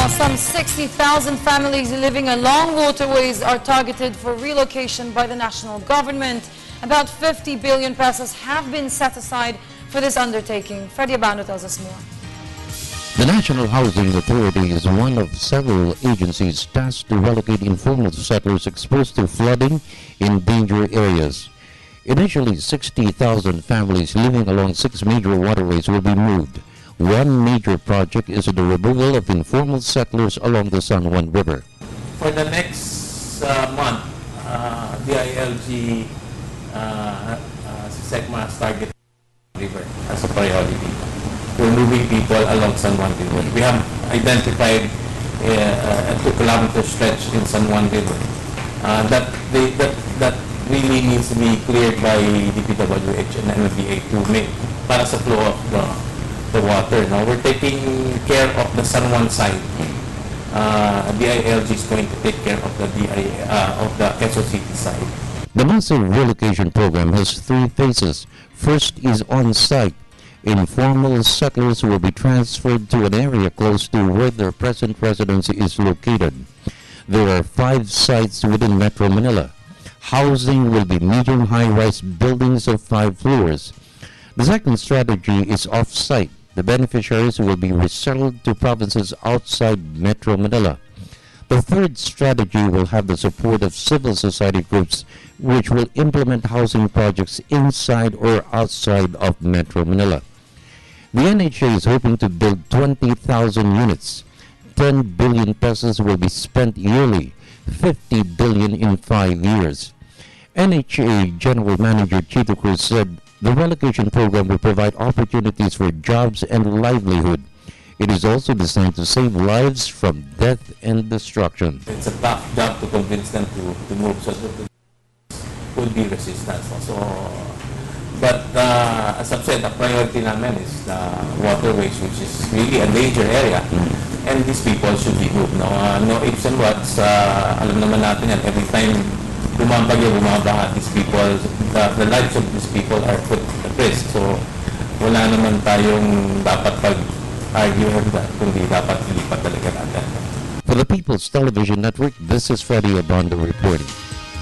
Now, some 60,000 families living along waterways are targeted for relocation by the national government. About 50 billion pesos have been set aside for this undertaking. Freddy Abando tells us more. The National Housing Authority is one of several agencies tasked to relocate informal settlers exposed to flooding in danger areas. Initially, 60,000 families living along 6 major waterways will be moved. One major project is the removal of informal settlers along the San Juan River. For the next month, DILG SECMA has targeted river as a priority. We're moving people along San Juan River. We have identified a 2-kilometer stretch in San Juan River that really needs to be cleared by DPWH and NLBA to make para sa flow of the water. Now we're taking care of the San Juan side. DILG is going to take care of the Quezon City side. The massive relocation program has 3 phases. First is on-site. Informal settlers will be transferred to an area close to where their present residence is located. There are 5 sites within Metro Manila. Housing will be medium high-rise buildings of 5 floors. The second strategy is off-site. The beneficiaries will be resettled to provinces outside Metro Manila. The third strategy will have the support of civil society groups which will implement housing projects inside or outside of Metro Manila. The NHA is hoping to build 20,000 units. 10 billion pesos will be spent yearly, 50 billion in 5 years. NHA General Manager Chito Cruz said the relocation program will provide opportunities for jobs and livelihood. It is also designed to save lives from death and destruction. It's a tough job to convince them to move, so there would be resistance. But as I've said, the priority namin is the waterways, which is really a danger area, and these people should be moved. No ifs and buts. Alam naman natin yan, every time bumabagyo, bumabaha, these people, the lives of these people are put at risk. So wala naman tayong dapat pag-argue kundi dapat ilipat talaga natin. For the People's Television Network, this is Freddy Abando reporting.